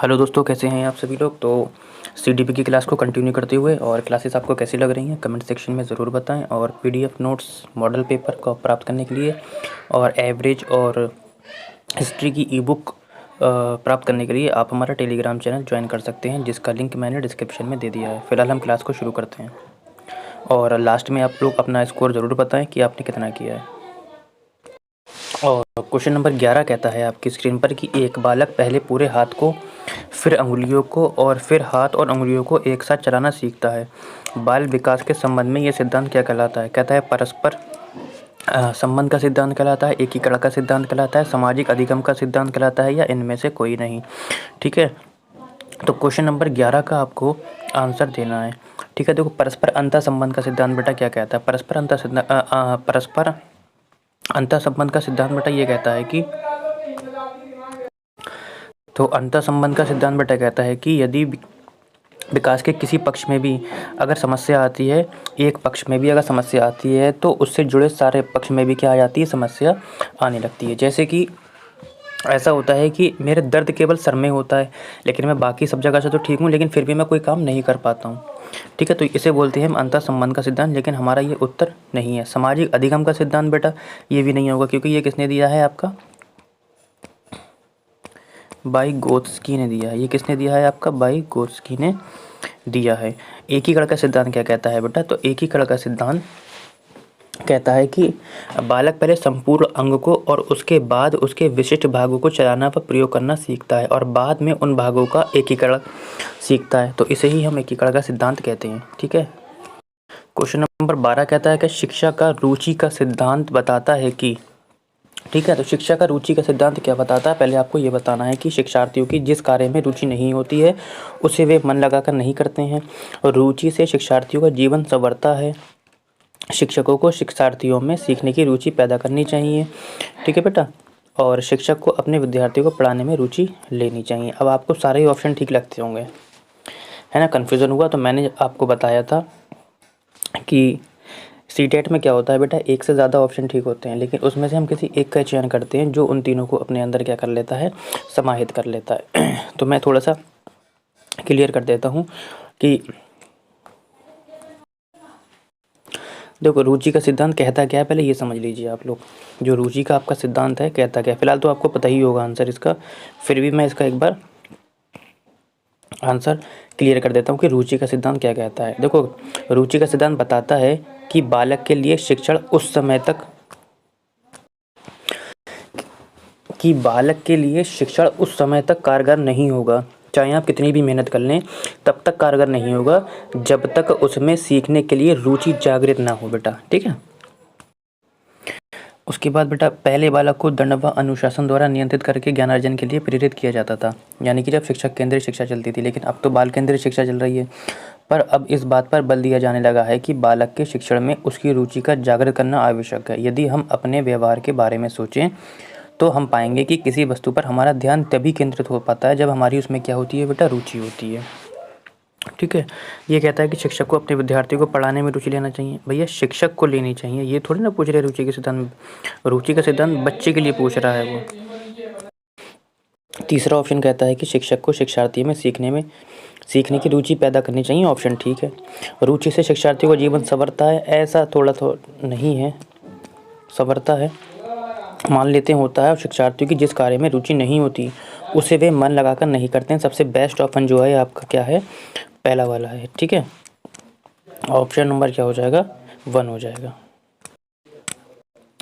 Hello दोस्तों, कैसे हैं आप सभी लोग। तो सीडीपी की क्लास को कंटिन्यू करते हुए और क्लासेस आपको कैसी लग रही हैं कमेंट सेक्शन में ज़रूर बताएं। और पीडीएफ नोट्स मॉडल पेपर को प्राप्त करने के लिए और एवरेज और हिस्ट्री की ई बुक प्राप्त करने के लिए आप हमारा टेलीग्राम चैनल ज्वाइन कर सकते हैं, जिसका लिंक मैंने डिस्क्रिप्शन में दे दिया है। फिलहाल हम क्लास को शुरू करते हैं और लास्ट में आप लोग अपना स्कोर ज़रूर बताएँ कि आपने कितना किया है। और क्वेश्चन नंबर 11 कहता है आपकी स्क्रीन पर कि एक बालक पहले पूरे हाथ को, फिर अंगुलियों को और फिर हाथ और अंगुलियों को एक साथ चलाना सीखता है। बाल विकास के संबंध में ये सिद्धांत क्या कहलाता है। कहता है परस्पर संबंध का सिद्धांत कहलाता है, एकीकरण का सिद्धांत कहलाता है, सामाजिक अधिगम का सिद्धांत कहलाता है, या इनमें से कोई नहीं। ठीक है, तो क्वेश्चन नंबर 11 का आपको आंसर देना है। ठीक है, देखो परस्पर अंतर संबंध का सिद्धांत बेटा क्या कहता है। परस्पर अंतर संबंध का सिद्धांत बेटा ये कहता है कि अंतर संबंध का सिद्धांत बेटा कहता है कि यदि विकास के किसी पक्ष में भी अगर समस्या आती है, एक पक्ष में भी अगर समस्या आती है, तो उससे जुड़े सारे पक्ष में भी क्या आ जाती है, समस्या आने लगती है। जैसे कि ऐसा होता है कि मेरे दर्द केवल सर में होता है, लेकिन मैं बाकी सब जगह से तो ठीक हूँ, लेकिन फिर भी मैं कोई काम नहीं कर पाता हूँ। ठीक है, तो इसे बोलते हैं हम अंतर संबंध का सिद्धांत, लेकिन हमारा ये उत्तर नहीं है। सामाजिक अधिगम का सिद्धांत बेटा ये भी नहीं होगा, क्योंकि ये किसने दिया है, आपका वाइगोत्स्की ने दिया है। ये किसने दिया है, आपका वाइगोत्स्की ने दिया है। एकीकरण का सिद्धांत क्या कहता है बेटा, तो एकीकरण का सिद्धांत कहता है कि बालक पहले संपूर्ण अंग को और उसके बाद उसके विशिष्ट भागों को चलाना व प्रयोग करना सीखता है और बाद में उन भागों का एकीकरण सीखता है। तो इसे ही हम एकीकरण का सिद्धांत कहते हैं। ठीक है, क्वेश्चन नंबर 12 कहता है कि शिक्षा का रुचि का सिद्धांत बताता है कि, ठीक है, तो शिक्षा का रुचि का सिद्धांत क्या बताता है। पहले आपको ये बताना है कि शिक्षार्थियों की जिस कार्य में रुचि नहीं होती है उसे वे मन लगाकर नहीं करते हैं, और रुचि से शिक्षार्थियों का जीवन संवरता है। शिक्षकों को शिक्षार्थियों में सीखने की रुचि पैदा करनी चाहिए। ठीक है बेटा, और शिक्षक को अपने विद्यार्थियों को पढ़ाने में रुचि लेनी चाहिए। अब आपको सारे ही ऑप्शन ठीक लगते होंगे, है ना। कन्फ्यूज़न हुआ तो मैंने आपको बताया था कि सीटेट में क्या होता है बेटा, एक से ज़्यादा ऑप्शन ठीक होते हैं, लेकिन उसमें से हम किसी एक का चयन करते हैं जो उन तीनों को अपने अंदर क्या कर लेता है, समाहित कर लेता है। तो मैं थोड़ा सा क्लियर कर देता हूँ कि देखो रुचि का सिद्धांत कहता क्या है, पहले ये समझ लीजिए आप लोग। जो रुचि का आपका सिद्धांत है कहता क्या है, फिलहाल तो आपको पता ही होगा आंसर इसका, फिर भी मैं इसका एक बार आंसर क्लियर कर देता हूँ कि रुचि का सिद्धांत क्या कहता है। देखो रुचि का सिद्धांत बताता है कि बालक के लिए शिक्षण उस समय तक कारगर नहीं होगा, चाहे आप कितनी भी मेहनत कर लें तब तक कारगर नहीं होगा जब तक उसमें सीखने के लिए रुचि जागृत ना हो बेटा। ठीक है, उसके बाद बेटा पहले बालक को दंड व अनुशासन द्वारा नियंत्रित करके ज्ञानार्जन के लिए प्रेरित किया जाता था, यानी कि जब शिक्षक केंद्रित शिक्षा चलती थी, लेकिन अब तो बाल केंद्रित शिक्षा चल रही है। पर अब इस बात पर बल दिया जाने लगा है कि बालक के शिक्षण में उसकी रुचि का जागृत करना आवश्यक है। यदि हम अपने व्यवहार के बारे में सोचें तो हम पाएंगे कि किसी वस्तु पर हमारा ध्यान तभी केंद्रित हो पाता है जब हमारी उसमें क्या होती है बेटा, रुचि होती है। ठीक है, ये कहता है कि शिक्षक को अपने विद्यार्थियों को पढ़ाने में रुचि लेना चाहिए। भैया शिक्षक को लेनी चाहिए, ये थोड़ी ना पूछ रहे रुचि के सिद्धांत। रुचि का सिद्धांत बच्चे के लिए पूछ रहा है वो। तीसरा ऑप्शन कहता है कि शिक्षक को शिक्षार्थी में सीखने की रुचि पैदा करनी चाहिए। ऑप्शन ठीक है। रुचि से शिक्षार्थियों का जीवन संवरता है, ऐसा थोड़ा नहीं है, संवरता है मान लेते हैं होता है, और शिक्षार्थियों की जिस कार्य में रुचि नहीं होती उसे वे मन लगाकर नहीं करते हैं। सबसे बेस्ट ऑप्शन जो है आपका क्या है, पहला वाला है। ठीक है, ऑप्शन नंबर क्या हो जाएगा, 1 हो जाएगा।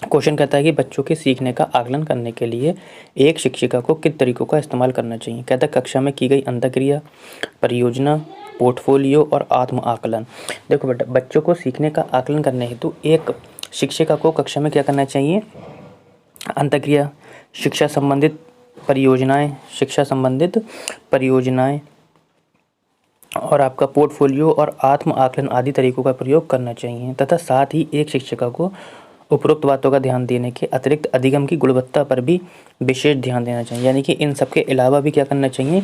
क्वेश्चन कहता है कि बच्चों के सीखने का आकलन करने के लिए एक शिक्षिका को किन तरीकों का इस्तेमाल करना चाहिए। कहता है कक्षा में की गई अंतःक्रिया, परियोजना, पोर्टफोलियो और आत्म आकलन। देखो बेटा बच्चों को सीखने का आकलन करने हेतु एक शिक्षिका को कक्षा में क्या करना चाहिए, अंतःक्रिया, शिक्षा संबंधित परियोजनाएं और आपका पोर्टफोलियो और आत्म आकलन आदि तरीकों का प्रयोग करना चाहिए, तथा साथ ही एक शिक्षिका को उपरोक्त बातों का ध्यान देने के अतिरिक्त अधिगम की गुणवत्ता पर भी विशेष ध्यान देना चाहिए। यानी कि इन सब के अलावा भी क्या करना चाहिए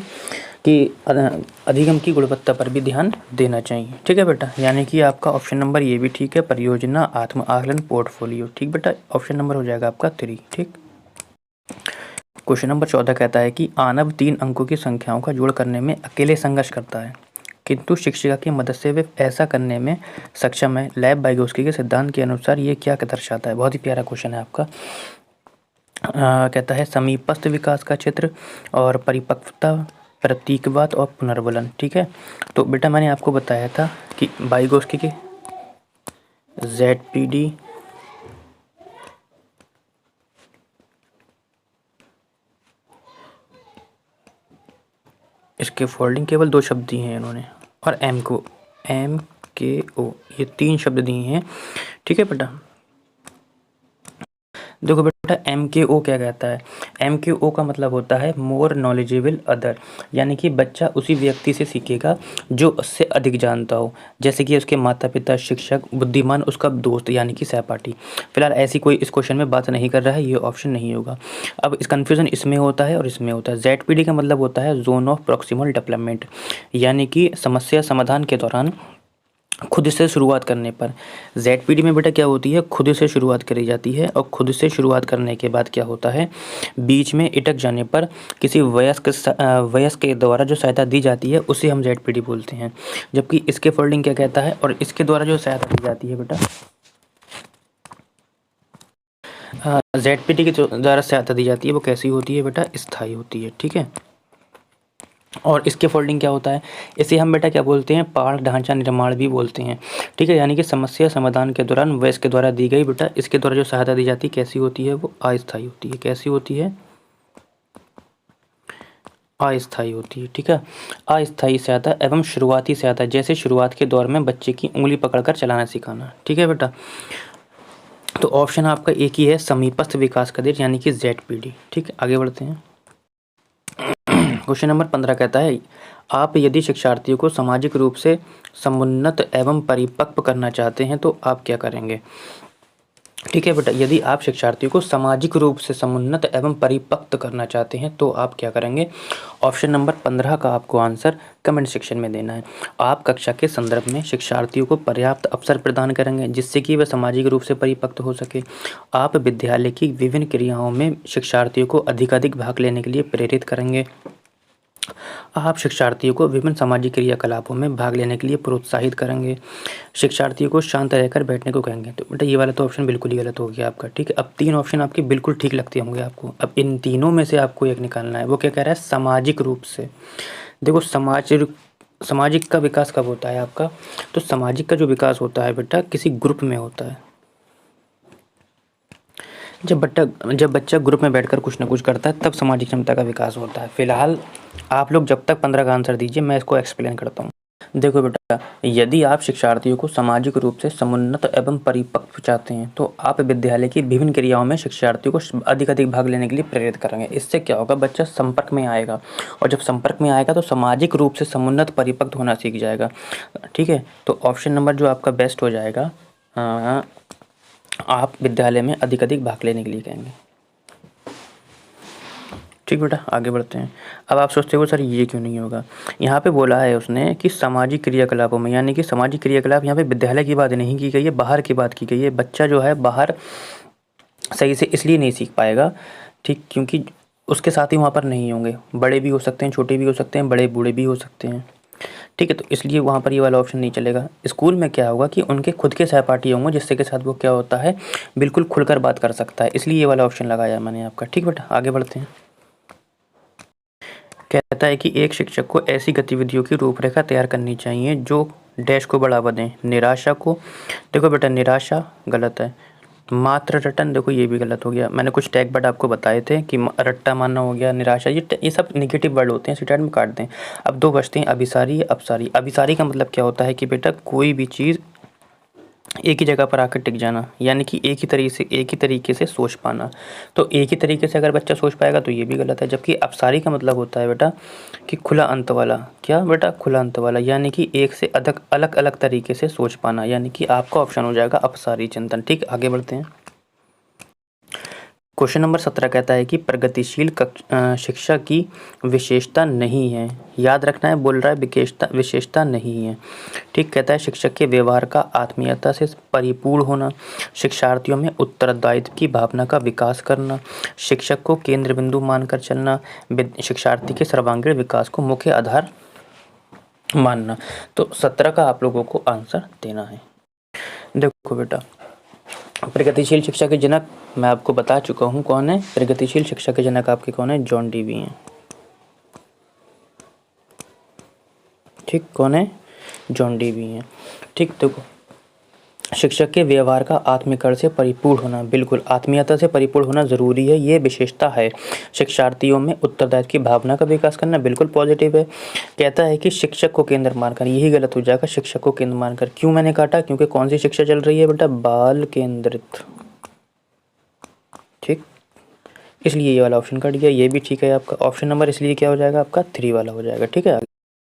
कि अधिगम की गुणवत्ता पर भी ध्यान देना चाहिए। ठीक है बेटा, यानी कि आपका ऑप्शन नंबर ये भी ठीक है, परियोजना, आत्म आकलन, पोर्टफोलियो। ठीक बेटा, ऑप्शन नंबर हो जाएगा आपका 3। ठीक, क्वेश्चन नंबर 14 कहता है कि आनव 3 अंकों की संख्याओं का जोड़ करने में अकेले संघर्ष करता है, किंतु शिक्षिका की मदद से वे ऐसा करने में सक्षम है। लेब वाइगोत्स्की के सिद्धांत के अनुसार ये क्या दर्शाता है? बहुत ही प्यारा क्वेश्चन है आपका। कहता है समीपस्थ विकास का चित्र और परिपक्वता, प्रतीकवाद और पुनर्वलन। ठीक है, तो बेटा मैंने आपको बताया था कि वाइगोत्स्की के ZPD इसके फोल्डिंग केवल 2 शब्द दिए हैं इन्होंने, और MKO ये 3 शब्द दिए हैं। ठीक है बेटा, देखो बेटा MKO क्या कहता है? MKO का मतलब होता है मोर नॉलेजेबल अदर, यानी कि बच्चा उसी व्यक्ति से सीखेगा जो उससे अधिक जानता हो, जैसे कि उसके माता पिता, शिक्षक, बुद्धिमान उसका दोस्त यानी कि सहपाठी। फिलहाल ऐसी कोई इस क्वेश्चन में बात नहीं कर रहा है, ये ऑप्शन नहीं होगा। अब इस कन्फ्यूज़न इसमें होता है और इसमें होता है। ZPD का मतलब होता है जोन ऑफ प्रॉक्सिमल डेवलपमेंट, यानी कि समस्या समाधान के दौरान खुद से शुरुआत करने पर। ZPD में बेटा क्या होती है? खुद से शुरुआत करी जाती है, और खुद से शुरुआत करने के बाद क्या होता है, बीच में अटक जाने पर किसी वयस्क के द्वारा जो सहायता दी जाती है उसे हम ZPD बोलते हैं। जबकि इसके फोल्डिंग क्या कहता है, और इसके द्वारा जो सहायता दी जाती है बेटा, ZPD के द्वारा सहायता दी जाती है वो कैसी होती है बेटा? स्थायी होती है। ठीक है, और इसके फोल्डिंग क्या होता है, इसे हम बेटा क्या बोलते हैं? पाठ ढांचा निर्माण भी बोलते हैं। ठीक है, यानी कि समस्या समाधान के दौरान वयस्क के द्वारा दी गई बेटा, इसके द्वारा जो सहायता दी जाती है कैसी होती है? वो अस्थायी होती है। कैसी होती है? अस्थायी होती है। ठीक है, अस्थायी सहायता एवं शुरुआती सहायता, जैसे शुरुआत के दौर में बच्चे की उंगली पकड़कर चलाना सिखाना। ठीक है बेटा, तो ऑप्शन आपका एक ही है, समीपस्थ विकास का देश यानी कि ZPD। ठीक है, आगे बढ़ते हैं। क्वेश्चन नंबर 15 कहता है आप यदि शिक्षार्थियों को सामाजिक रूप से समुन्नत एवं परिपक्व करना चाहते हैं तो आप क्या करेंगे? ठीक है बेटा, यदि आप शिक्षार्थियों को सामाजिक रूप से समुन्नत एवं परिपक्व करना चाहते हैं तो आप क्या करेंगे? ऑप्शन नंबर 15 का आपको आंसर कमेंट सेक्शन में देना है। आप कक्षा के संदर्भ में शिक्षार्थियों को पर्याप्त अवसर प्रदान करेंगे जिससे कि वह सामाजिक रूप से परिपक्व हो सके। आप विद्यालय की विभिन्न क्रियाओं में शिक्षार्थियों को अधिकाधिक भाग लेने के लिए प्रेरित करेंगे। आप शिक्षार्थियों को विभिन्न सामाजिक क्रियाकलापों में भाग लेने के लिए प्रोत्साहित करेंगे। शिक्षार्थियों को शांत रहकर बैठने को कहेंगे। तो बेटा ये वाला तो ऑप्शन बिल्कुल ही गलत हो गया आपका। ठीक है, अब 3 ऑप्शन आपके बिल्कुल ठीक लगते होंगे आपको। अब इन तीनों में से आपको एक निकालना है। वो क्या कह रहा है? सामाजिक रूप से। देखो सामाजिक का विकास कब होता है आपका? तो सामाजिक का जो विकास होता है बेटा किसी ग्रुप में होता है। जब बच्चा ग्रुप में बैठकर कुछ ना कुछ करता है तब सामाजिक क्षमता का विकास होता है। फिलहाल आप लोग जब तक 15 का आंसर दीजिए मैं इसको एक्सप्लेन करता हूँ। देखो बेटा, यदि आप शिक्षार्थियों को सामाजिक रूप से समुन्नत एवं परिपक्व चाहते हैं तो आप विद्यालय की विभिन्न क्रियाओं में शिक्षार्थियों को अधिक भाग लेने के लिए प्रेरित करेंगे। इससे क्या होगा? बच्चा संपर्क में आएगा, और जब संपर्क में आएगा तो सामाजिक रूप से समुन्नत परिपक्व होना सीख जाएगा। ठीक है, तो ऑप्शन नंबर जो आपका बेस्ट हो जाएगा, आप विद्यालय में अधिक भाग लेने के लिए कहेंगे। ठीक बेटा, आगे बढ़ते हैं। अब आप सोचते हो सर ये क्यों नहीं होगा? यहाँ पे बोला है उसने कि सामाजिक क्रियाकलापों में, यानी कि सामाजिक क्रियाकलाप यहाँ पे विद्यालय की बात नहीं की गई है, बाहर की बात की गई है। बच्चा जो है बाहर सही से इसलिए नहीं सीख पाएगा, ठीक, क्योंकि उसके साथ ही वहाँ पर नहीं होंगे। बड़े भी हो सकते हैं, छोटे भी हो सकते हैं, बड़े बूढ़े भी हो सकते हैं। ठीक है, तो इसलिए वहाँ पर ये वाला ऑप्शन नहीं चलेगा। स्कूल में क्या होगा कि उनके खुद के सहपाठी होंगे जिससे के साथ वो क्या होता है, बिल्कुल खुलकर बात कर सकता है, इसलिए ये वाला ऑप्शन लगाया मैंने आपका। ठीक बेटा, आगे बढ़ते हैं। कहता है कि एक शिक्षक को ऐसी गतिविधियों की रूपरेखा तैयार करनी चाहिए जो डैश को बढ़ावा दें। निराशा को, देखो बेटा निराशा गलत है। मात्र रटन, देखो ये भी गलत हो गया। मैंने कुछ टैग वर्ड आपको बताए थे कि रट्टा मानना हो गया, निराशा, ये सब नेगेटिव वर्ड होते हैं, साइड में काट दें। अब 2 बचते हैं, अभिसारी, अपसारी। अभिसारी का मतलब क्या होता है कि बेटा कोई भी चीज़ एक ही जगह पर आकर टिक जाना, यानी कि एक ही तरीके से सोच पाना। तो एक ही तरीके से अगर बच्चा सोच पाएगा तो ये भी गलत है। जबकि अपसारी का मतलब होता है बेटा कि खुला अंत वाला। क्या बेटा? खुला अंत वाला, यानी कि एक से अलग अलग तरीके से सोच पाना, यानी कि आपका ऑप्शन हो जाएगा अपसारी चिंतन। ठीक, आगे बढ़ते हैं। क्वेश्चन नंबर 17 कहता है कि प्रगतिशील शिक्षा की विशेषता नहीं है। याद रखना है, बोल रहा है विशेषता नहीं है। ठीक, कहता है शिक्षक के व्यवहार का आत्मीयता से परिपूर्ण होना, शिक्षार्थियों में उत्तरदायित्व की भावना का विकास करना, शिक्षक को केंद्र बिंदु मानकर चलना, शिक्षार्थी के सर्वांगीण विकास को मुख्य आधार मानना। तो 17 का आप लोगों को आंसर देना है। देखो बेटा, प्रगतिशील शिक्षा के जनक मैं आपको बता चुका हूँ कौन है। प्रगतिशील शिक्षा के जनक आपके कौन है? जॉन डीवी हैं। ठीक, कौन है? जॉन डीवी हैं। ठीक, देखो, शिक्षक के व्यवहार का आत्मीकरण से परिपूर्ण होना, बिल्कुल आत्मीयता से परिपूर्ण होना ज़रूरी है, ये विशेषता है। शिक्षार्थियों में उत्तरदायित्व की भावना का विकास करना, बिल्कुल पॉजिटिव है। कहता है कि शिक्षक को केंद्र मानकर, यही गलत हो जाएगा। शिक्षक को केंद्र मानकर क्यों मैंने काटा? क्योंकि कौन सी शिक्षा चल रही है बेटा? बाल केंद्रित। ठीक, इसलिए ये वाला ऑप्शन कट गया। ये भी ठीक है आपका। ऑप्शन नंबर इसलिए क्या हो जाएगा आपका? 3 वाला हो जाएगा। ठीक है।